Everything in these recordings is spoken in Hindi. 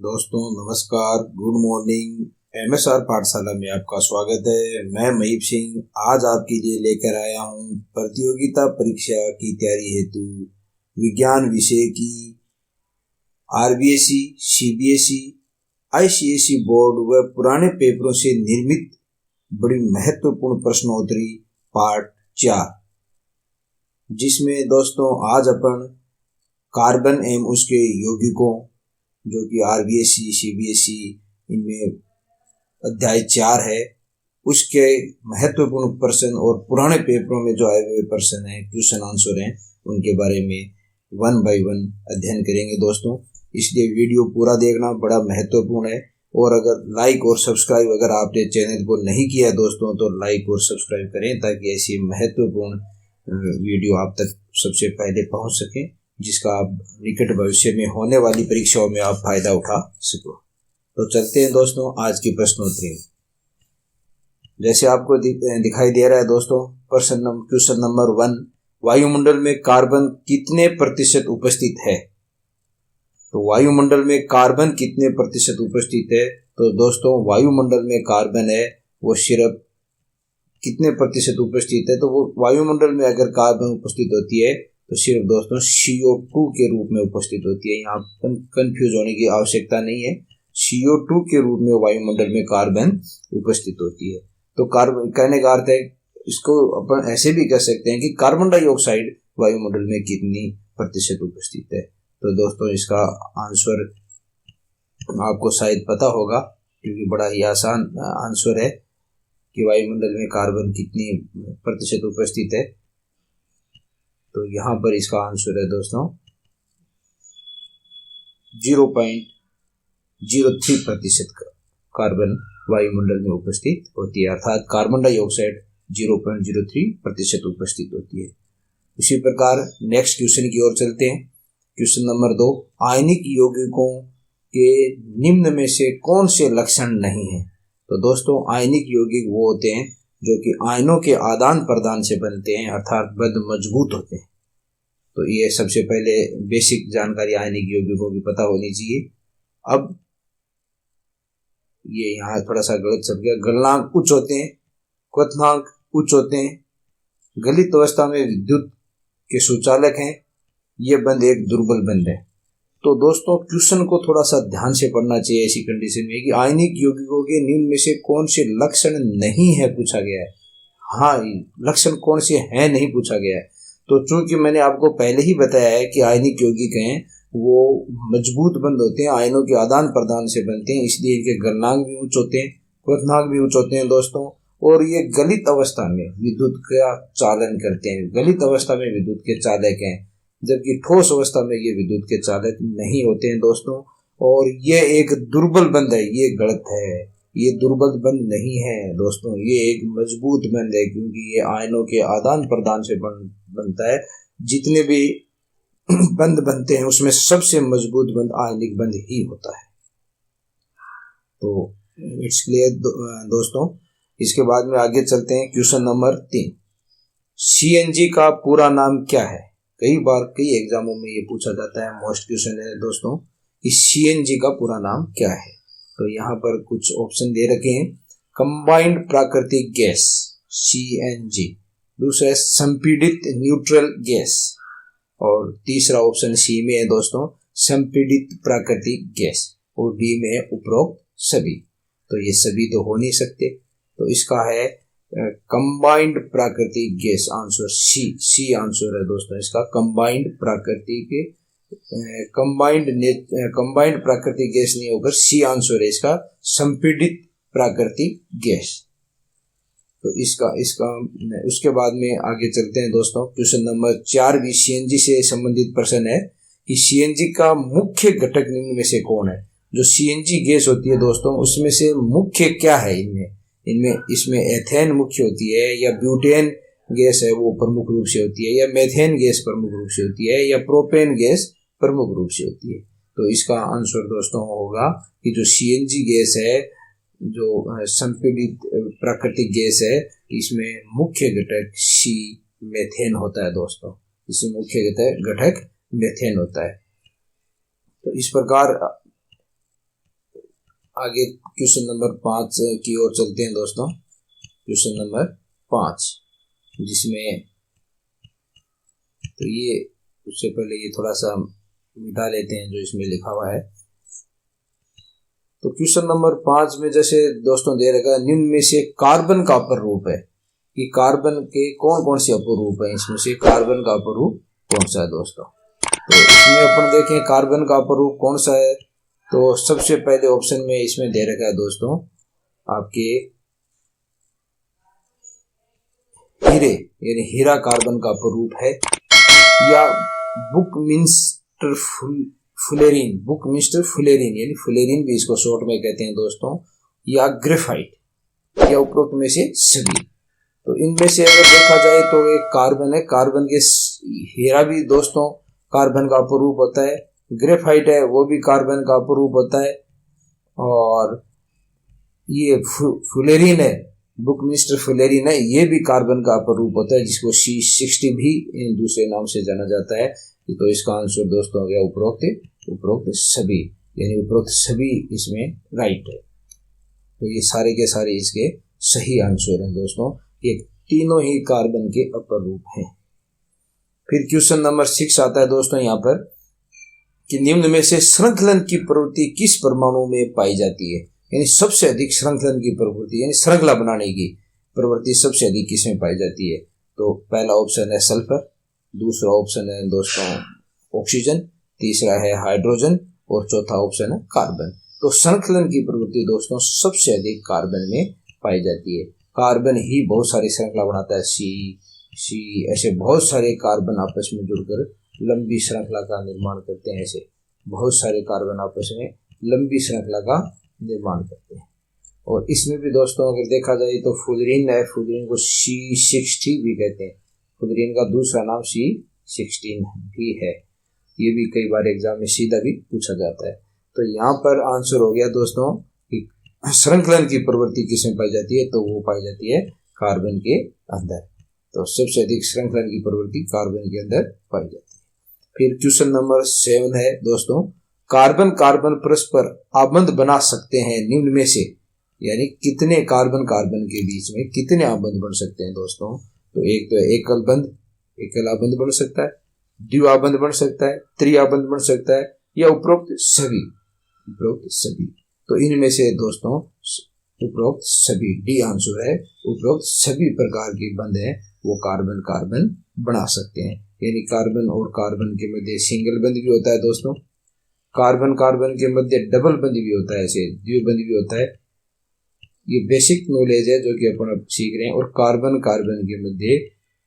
दोस्तों नमस्कार, गुड मॉर्निंग। एमएसआर पाठशाला में आपका स्वागत है। मैं महीप सिंह आज आपके लिए लेकर आया हूं प्रतियोगिता परीक्षा की तैयारी हेतु विज्ञान विषय की आरबीएसई, सीबीएसई, आईसीएसई बोर्ड व पुराने पेपरों से निर्मित बड़ी महत्वपूर्ण प्रश्नोत्तरी पार्ट 4, जिसमें दोस्तों आज अपन कार्बन एवं उसके यौगिकों जो कि आरबीएसई, सीबीएसई इनमें अध्याय 4 है, उसके महत्वपूर्ण प्रश्न और पुराने पेपरों में जो आए हुए प्रश्न हैं, क्वेश्चन आंसर हैं, उनके बारे में 1 बाय 1 अध्ययन करेंगे दोस्तों। इसलिए वीडियो पूरा देखना बड़ा महत्वपूर्ण है। और अगर लाइक और सब्सक्राइब अगर आपने चैनल को नहीं किया दोस्तों तो लाइक और सब्सक्राइब करें, ताकि ऐसी महत्वपूर्ण वीडियो आप तक सबसे पहले पहुंच सके, जिसका आप निकट भविष्य में होने वाली परीक्षाओं में आप फायदा उठा सको। तो चलते हैं दोस्तों आज की प्रश्नोत्तरी। जैसे आपको दिखाई दे रहा है दोस्तों, क्वेश्चन नंबर 1, वायुमंडल में कार्बन कितने प्रतिशत उपस्थित है? तो वायुमंडल में कार्बन कितने प्रतिशत उपस्थित है? तो दोस्तों वायुमंडल में कार्बन है वो सिर्फ कितने प्रतिशत उपस्थित है? तो वो वायुमंडल में अगर कार्बन उपस्थित होती है तो सिर्फ दोस्तों CO2 के रूप में उपस्थित होती है। यहाँ कंफ्यूज होने की आवश्यकता नहीं है। CO2 के रूप में वायुमंडल में कार्बन उपस्थित होती है। तो कार्बन कहने का अर्थ है, इसको अपन ऐसे भी कह सकते हैं कि कार्बन डाइऑक्साइड वायुमंडल में कितनी प्रतिशत उपस्थित है। तो दोस्तों इसका आंसर आपको शायद पता होगा, क्योंकि बड़ा ही आसान आंसर है कि वायुमंडल में कार्बन कितनी प्रतिशत उपस्थित है। तो यहाँ पर इसका आंसर है दोस्तों 0.03% कार्बन वायुमंडल में उपस्थित होती है, अर्थात कार्बन डाइऑक्साइड 0.03% उपस्थित होती है। उसी प्रकार नेक्स्ट क्वेश्चन की ओर चलते हैं। क्वेश्चन नंबर 2, आयनिक यौगिकों के निम्न में से कौन से लक्षण नहीं है? तो दोस्तों आयनिक यौगिक वो होते हैं जो कि आयनों के आदान प्रदान से बनते हैं, अर्थात बद मजबूत होते हैं। तो ये सबसे पहले बेसिक जानकारी आयनिक यौगिकों की पता होनी चाहिए। अब ये यहाँ थोड़ा सा गलत शब्द गया। गलनांक उच्च होते हैं, क्वथनांक उच्च होते हैं, गलित अवस्था में विद्युत के सुचालक हैं। ये बंध एक दुर्बल बंध है। तो दोस्तों क्वेश्चन को थोड़ा सा ध्यान से पढ़ना चाहिए ऐसी कंडीशन में कि आयनिक यौगिकों के निम्न में से कौन से लक्षण नहीं है पूछा गया है। हाँ, लक्षण कौन से हैं नहीं पूछा गया है। तो चूंकि मैंने आपको पहले ही बताया है कि आयनिक यौगिक हैं वो मजबूत बंध होते हैं, आयनों के आदान प्रदान से बनते हैं, इसलिए इनके गलनांक भी उच्च होते हैं, क्वथनांक भी उच्च होते हैं दोस्तों। और ये गलित अवस्था में विद्युत का चालन करते हैं, गलित अवस्था में विद्युत के चालक हैं, जबकि ठोस अवस्था में ये विद्युत के चालक नहीं होते हैं दोस्तों। और ये एक दुर्बल बंध है, ये गलत है, ये दुर्बल बंध नहीं है दोस्तों, ये एक मजबूत बंध है, क्योंकि ये आयनों के आदान प्रदान से बनता है। जितने भी बंध बनते हैं उसमें सबसे मजबूत बंध आयनिक बंध ही होता है। तो इट्स क्लियर दोस्तों। इसके बाद में आगे चलते हैं। क्वेश्चन नंबर 3, CNG का पूरा नाम क्या है? कई बार कई एग्जामों में ये पूछा जाता है, मोस्ट क्वेश्चन है दोस्तों कि CNG का पूरा नाम क्या है। तो यहाँ पर कुछ ऑप्शन दे रखे हैं। कंबाइंड प्राकृतिक गैस CNG, दूसरा है संपीड़ित न्यूट्रल गैस, और तीसरा ऑप्शन सी में है दोस्तों संपीड़ित प्राकृतिक गैस, और डी में है उपरोक्त सभी। तो ये सभी तो हो नहीं सकते, तो इसका है कंबाइंड प्राकृतिक गैस, आंसर सी आंसर है दोस्तों इसका। कंबाइंड प्राकृतिक गैस नहीं होकर सी आंसर है इसका, संपीड़ित प्राकृतिक गैस। तो इसका उसके बाद में आगे चलते हैं दोस्तों। क्वेश्चन नंबर 4 भी CNG से संबंधित प्रश्न है कि CNG का मुख्य घटक निम्न में से कौन है? जो CNG गैस होती है दोस्तों उसमें से मुख्य क्या है? इसमें एथेन मुख्य होती है, या ब्यूटेन गैस है वो प्रमुख रूप से होती है, या मेथेन गैस प्रमुख रूप से होती है, या प्रोपेन गैस प्रमुख रूप से होती है। तो इसका आंसर दोस्तों होगा कि जो CNG गैस है, जो संपीड़ित प्राकृतिक गैस है, इसमें मुख्य घटक मेथेन होता है दोस्तों। इसमें मुख्य घटक मेथेन होता है। तो इस प्रकार आगे क्वेश्चन नंबर 5 की ओर चलते हैं दोस्तों। क्वेश्चन नंबर 5 जिसमें तो ये उससे पहले ये थोड़ा सा मिटा लेते हैं जो इसमें लिखा हुआ है। तो क्वेश्चन नंबर 5 में जैसे दोस्तों दे रखा है, निम्न में से कार्बन का अपर रूप है कि कार्बन के कौन कौन से अपर रूप है, इसमें से कार्बन का अपर रूप कौन सा है दोस्तों। तो इसमें अपन देखें कार्बन का अपर रूप कौन सा है। तो सबसे पहले ऑप्शन में इसमें दे रखा है दोस्तों आपके हीरे यानी हीरा कार्बन का अपर रूप है, या बुकमिंस्टर फुलेरिन यानी फुलेरिन भी इसको शॉर्ट में कहते हैं दोस्तों, या ग्रेफाइट, या उपरोक्त में से सभी। तो इनमें से अगर देखा जाए तो एक कार्बन है, कार्बन के हीरा भी दोस्तों कार्बन का अपरूप होता है, ग्रेफाइट है वो भी कार्बन का अपरूप होता है, और ये फुलेरिन है, बुकमिस्टर फुलेरिन है, ये भी कार्बन का अपरूप होता है जिसको C60 भी दूसरे नाम से जाना जाता है। तो इसका आंसर दोस्तों हो गया उपरोक्त सभी, यानी उपरोक्त सभी इसमें राइट है। तो ये सारे के सारे इसके सही आंसर हैं दोस्तों, ये तीनों ही कार्बन के अपर रूप हैं। फिर क्वेश्चन नंबर 6 आता है दोस्तों यहाँ पर कि निम्न में से श्रृंखलन की प्रवृत्ति किस परमाणु में पाई जाती है, यानी सबसे अधिक श्रृंखलन की प्रवृत्ति यानी श्रृंखला बनाने की प्रवृत्ति सबसे अधिक किसमें पाई जाती है। तो पहला ऑप्शन है सल्फर, दूसरा ऑप्शन है दोस्तों ऑक्सीजन, तीसरा है हाइड्रोजन और चौथा ऑप्शन है कार्बन। तो श्रृंखलन की प्रवृत्ति दोस्तों सबसे अधिक कार्बन में पाई जाती है। कार्बन ही बहुत सारी श्रृंखला बनाता है, सी ऐसे बहुत सारे कार्बन आपस में जुड़कर लंबी श्रृंखला का निर्माण करते हैं। ऐसे बहुत सारे कार्बन आपस में लंबी श्रृंखला का निर्माण करते हैं। और इसमें भी दोस्तों अगर देखा जाए तो फुलेरिन है, फुलेरिन को C60 भी कहते हैं, फुलेरिन का दूसरा नाम C16 भी है। ये भी कई बार एग्जाम में सीधा भी पूछा जाता है। तो यहाँ पर आंसर हो गया दोस्तों कि श्रृंखलन की प्रवृत्ति किसमें पाई जाती है, तो वो पाई जाती है कार्बन के अंदर। तो सबसे अधिक श्रृंखलन की प्रवृत्ति कार्बन के अंदर पाई जाती है। फिर क्वेश्चन नंबर 7 है दोस्तों, कार्बन कार्बन परस्पर आबंध बना सकते हैं निम्न में से, यानी कितने कार्बन कार्बन के बीच में कितने आबंध बन सकते हैं दोस्तों। तो एक तो एकल आबंध बन सकता है, द्विआबंध बन सकता है, त्रिआबंध बन सकता है, या उपरोक्त सभी। तो इनमें से दोस्तों उपरोक्त सभी, डी आंसर है, उपरोक्त सभी प्रकार के बंध हैं वो कार्बन कार्बन बना सकते हैं। यानी कार्बन और कार्बन के मध्य सिंगल बंध भी होता है दोस्तों, कार्बन कार्बन के मध्य डबल बंध भी होता है, ऐसे द्विबंध भी होता है। ये बेसिक नॉलेज है जो कि अपन अब सीख रहे हैं। और कार्बन कार्बन के मध्य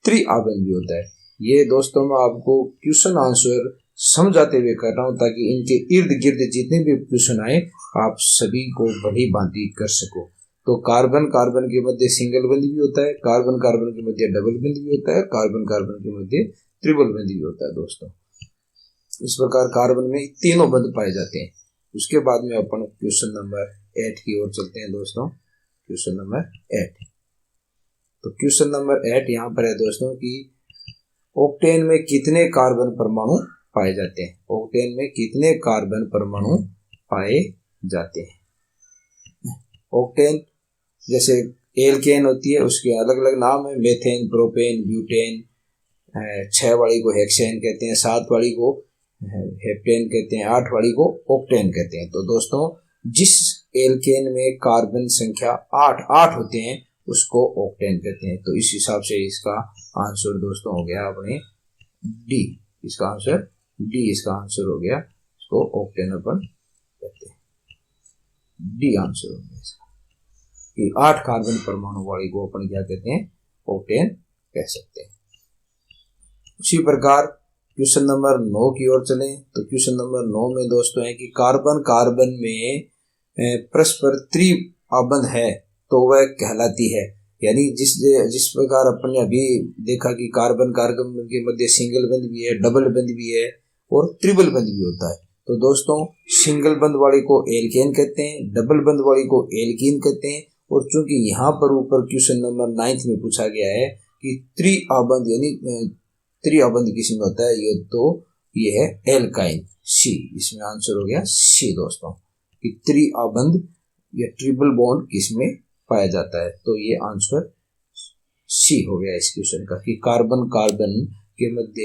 त्रिआबंध भी होता है। ये दोस्तों मैं आपको क्वेश्चन आंसर समझाते हुए कर रहा हूं ताकि इनके इर्द गिर्द जितने भी क्वेश्चन आए आप सभी को बड़ी भांति कर सको। तो कार्बन कार्बन के मध्य सिंगल बंध भी होता है, कार्बन कार्बन के मध्य डबल बंध भी होता है, कार्बन कार्बन के मध्य ट्रिपल बंध भी होता है दोस्तों। इस प्रकार कार्बन में तीनों बंध पाए जाते हैं। उसके बाद में अपन क्वेश्चन नंबर 8 की ओर चलते हैं दोस्तों। क्वेश्चन नंबर 8, तो क्वेश्चन नंबर 8 यहाँ पर है दोस्तों कि ऑक्टेन में कितने कार्बन परमाणु पाए जाते हैं। ऑक्टेन में कितने कार्बन परमाणु पाए जाते हैं। ऑक्टेन जैसे एल्केन होती है उसके अलग अलग नाम है, मेथेन, प्रोपेन, ब्यूटेन, 6 वाली को हेक्सेन कहते हैं, 7 वाली को हेप्टेन कहते हैं, 8 वाली को ऑक्टेन कहते हैं। तो दोस्तों जिस एल्केन में कार्बन संख्या 8 होते हैं उसको ऑक्टेन कहते हैं। तो इस हिसाब से इसका आंसर दोस्तों हो गया अपने डी, इसका आंसर हो गया, इसको ऑक्टेन अपन कहते हैं। डी आंसर हो गया इसका कि 8 कार्बन परमाणु वाली को अपन क्या कहते हैं, ऑक्टेन कह सकते हैं। उसी प्रकार क्वेश्चन नंबर 9 की ओर चलें। तो क्वेश्चन नंबर 9 में दोस्तों है कि कार्बन कार्बन में परस्पर त्रिआबंध है तो वह कहलाती है। यानी जिस प्रकार अपन ने अभी देखा कि कार्बन कार्बन के मध्य सिंगल बंध भी है, डबल बंध भी है और ट्रिपल बंध भी होता है। तो दोस्तों सिंगल बंध वाली को एल्केन कहते हैं, डबल बंध वाली को एल्कीन कहते हैं। और चूंकि यहाँ पर ऊपर क्वेश्चन नंबर 9 में पूछा गया है कि त्रिआबंध यानी त्रिआबंध किसमें होता है, ये तो ये है एल्काइन, सी, इसमें आंसर हो गया सी दोस्तों कि त्रिआबंध या ट्रिपल बॉन्ड किस में पाया जाता है। तो ये आंसर सी हो गया इस क्वेश्चन का कि कार्बन कार्बन के मध्य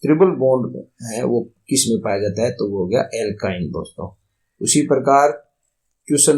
ट्रिपल बॉन्ड है वो किस में पाया जाता है, तो वो हो गया एल्काइन दोस्तों। उसी प्रकार क्वेश्चन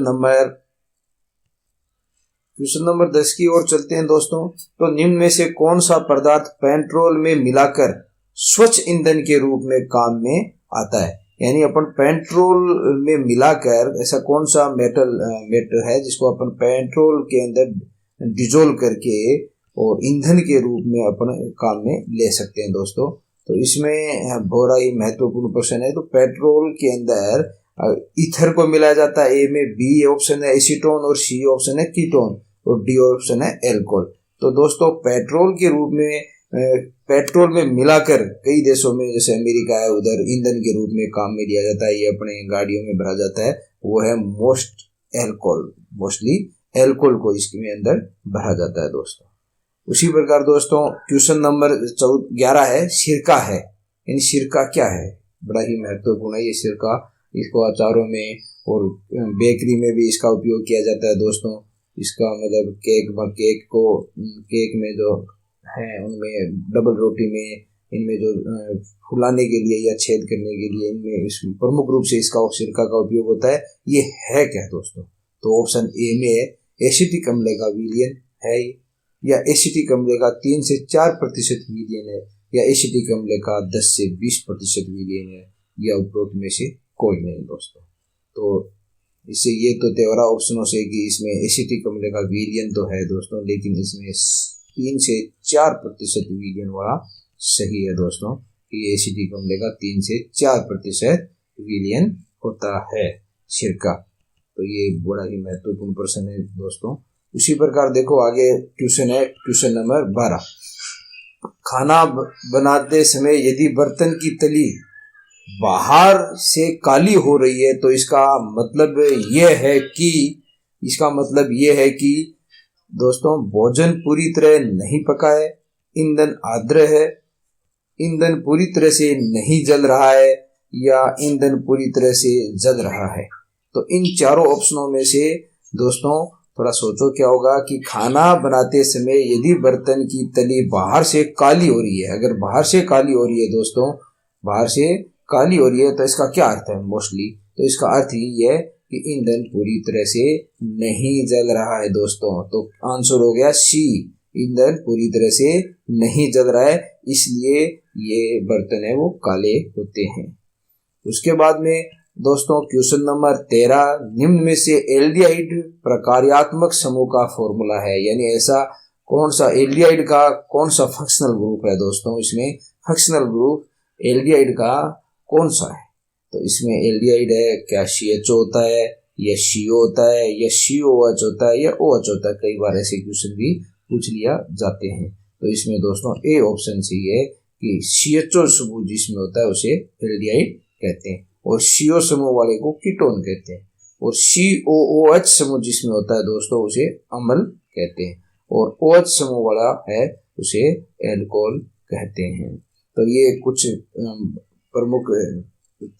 नंबर 10 की ओर चलते हैं दोस्तों। तो निम्न में से कौन सा पदार्थ पेट्रोल में मिलाकर स्वच्छ ईंधन के रूप में काम में आता है। यानी अपन पेट्रोल में मिलाकर ऐसा कौन सा मेटर है जिसको अपन पेट्रोल के अंदर डिजोल्व करके और ईंधन के रूप में अपन काम में ले सकते हैं दोस्तों। तो इसमें बड़ा ही महत्वपूर्ण प्रश्न है। तो पेट्रोल के अंदर ईथर को मिलाया जाता है, ए में, बी ऑप्शन है एसीटोन और सी ऑप्शन है कीटोन और डी ऑप्शन है एल्कोहल। तो दोस्तों पेट्रोल के रूप में पेट्रोल में मिलाकर कई देशों में जैसे अमेरिका है उधर ईंधन के रूप में काम में लिया जाता है, ये अपने गाड़ियों में भरा जाता है, वो है मोस्टली एल्कोहल को इसके अंदर भरा जाता है दोस्तों। उसी प्रकार दोस्तों क्वेश्चन नंबर 11 है सिरका है। यानी सिरका क्या है, बड़ा ही महत्वपूर्ण है ये सिरका। इसको अचारों में और बेकरी में भी इसका उपयोग किया जाता है दोस्तों। इसका मतलब केक में जो है उनमें डबल रोटी में इनमें जो फुलाने के लिए या छेद करने के लिए इनमें इस प्रमुख रूप से इसका सिरका का उपयोग होता है। ये है क्या दोस्तों, तो ऑप्शन ए में है एसिटिक अम्ल का विलयन है, या एसिटिक अम्ल का 3 से 4% विलयन है, या एसिटिक अम्ल का 10 से 20% विलयन है, या उपरोक्त में से कोई नहीं दोस्तों। तो इससे ये तो 13 ऑप्शनों से कि इसमें एसिटिक अम्ल का विलयन तो है दोस्तों, लेकिन इसमें 3 से 4% विलयन वाला सही है दोस्तों कि एसिटिक अम्ल का 3 से 4% विलयन होता है सिरका। तो ये बड़ा ही महत्वपूर्ण प्रश्न है दोस्तों। उसी प्रकार देखो आगे क्वेश्चन है क्वेश्चन नंबर 12। खाना बनाते समय यदि बर्तन की तली बाहर से काली हो रही है तो इसका मतलब ये है कि दोस्तों भोजन पूरी तरह नहीं पका है, ईंधन आर्द्र है, ईंधन पूरी तरह से नहीं जल रहा है, या ईंधन पूरी तरह से जल रहा है। तो इन चारों ऑप्शनों में से दोस्तों थोड़ा सोचो क्या होगा कि खाना बनाते समय यदि बर्तन की तली बाहर से काली हो रही है, अगर बाहर से काली हो रही है दोस्तों, बाहर से काली हो रही है तो इसका क्या अर्थ है मोस्टली, तो इसका अर्थ ये है कि ईंधन पूरी तरह से नहीं जल रहा है दोस्तों। तो आंसर हो गया सी, ईंधन पूरी तरह से नहीं जल रहा है इसलिए ये बर्तन है वो काले होते हैं। उसके बाद में दोस्तों क्वेश्चन नंबर 13, निम्न में से एल्डिहाइड प्रकार्यात्मक समूह का फॉर्मूला है। यानी ऐसा कौन सा एल्डिहाइड का कौन सा फंक्शनल ग्रुप है दोस्तों, इसमें फंक्शनल ग्रुप एल्डिहाइड का कौन सा है। तो इसमें एल्डिहाइड है क्या CHO होता है, या CO होता है, या COH होता है, या OH होता है। कई बार ऐसे क्वेश्चन भी पूछ लिया जाते हैं। तो इसमें दोस्तों ए ऑप्शन सही है कि CHO समूह जिसमें होता है उसे एल्डिहाइड कहते हैं, और CO समूह वाले को कीटोन कहते हैं, और COOH समूह जिसमें होता है दोस्तों उसे अम्ल कहते हैं, और OH समूह वाला है उसे एल्कोहल कहते हैं। तो ये कुछ प्रमुख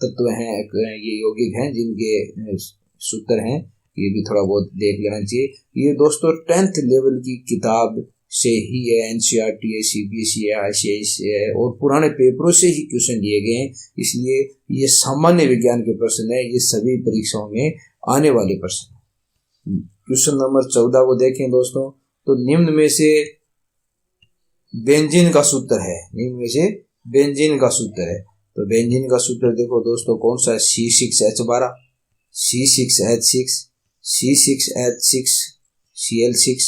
तत्व हैं, ये यौगिक हैं जिनके सूत्र हैं, ये भी थोड़ा बहुत देख लेना चाहिए। ये दोस्तों 10th लेवल की किताब से ही है, NCERT है, CBSE है, ICSE है, और पुराने पेपरों से ही क्वेश्चन लिए गए हैं, इसलिए ये सामान्य विज्ञान के प्रश्न है, ये सभी परीक्षाओं में आने वाले प्रश्न। क्वेश्चन नंबर 14 को देखें दोस्तों। तो निम्न में से बेंजीन का सूत्र है, निम्न में से बेंजीन का सूत्र है। तो बेंजीन का सूत्र देखो दोस्तों कौन सा है, C6H12, C6H6, C6H6 Cl6,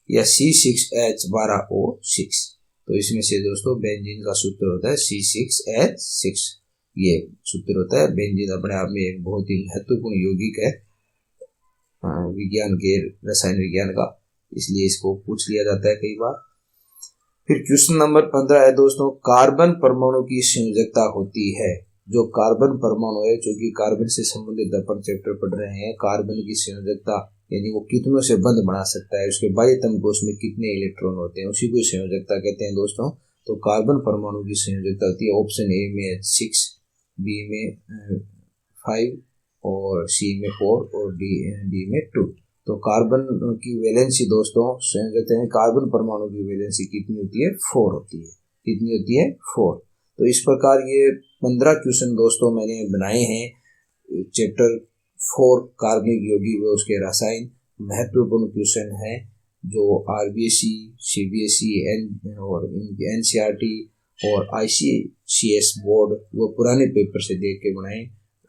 या C6H12O6। तो इसमें से दोस्तों बेंजीन का सूत्र होता है C6H6, ये सूत्र होता है। बेंजीन अपने आप में एक बहुत ही महत्वपूर्ण यौगिक है विज्ञान के, रसायन विज्ञान का, इसलिए इसको पूछ लिया जाता है कई बार। फिर क्वेश्चन नंबर 15 है दोस्तों, कार्बन परमाणु की संयोजकता होती है। जो कार्बन परमाणु है, जो कि कार्बन से संबंधित अपन चैप्टर पढ़ रहे हैं, कार्बन की संयोजकता यानी वो कितनों से बंध बना सकता है, उसके बाह्यतम कोश में कितने इलेक्ट्रॉन होते हैं, उसी को संयोजकता कहते हैं दोस्तों। तो कार्बन परमाणु की संयोजकता होती है ऑप्शन ए में 6, बी में 5 और सी में 4 और डी में 2। तो कार्बन की वैलेंसी दोस्तों कहते हैं कार्बन परमाणु की वैलेंसी कितनी होती है, 4 होती है। कितनी होती है, 4। तो इस प्रकार ये 15 क्वेश्चन दोस्तों मैंने बनाए हैं चैप्टर 4 कार्बनिक यौगिक व उसके रसायन। महत्वपूर्ण क्वेश्चन है जो आरबीएससी, सीबीएसई और एनसीईआरटी और आईसीसीएस बोर्ड वो पुराने पेपर से देख के बनाए।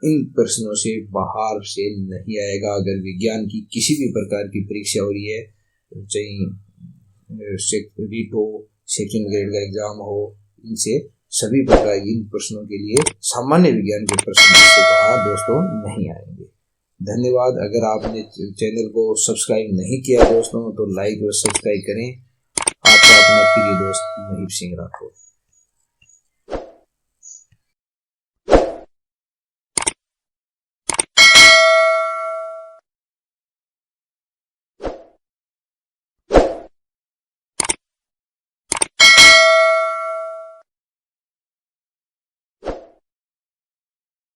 इन प्रश्नों से बाहर से नहीं आएगा। अगर विज्ञान की किसी भी प्रकार की परीक्षा हो रही है, चाहे रीट हो, सेकंड ग्रेड का एग्जाम हो, इनसे सभी प्रकार इन प्रश्नों के लिए सामान्य विज्ञान के प्रश्न से बाहर दोस्तों नहीं आएंगे। धन्यवाद। अगर आपने चैनल को सब्सक्राइब नहीं किया दोस्तों तो लाइक और सब्सक्राइब करें। आपका अपना प्रिय दोस्त महीप सिंह राठौर।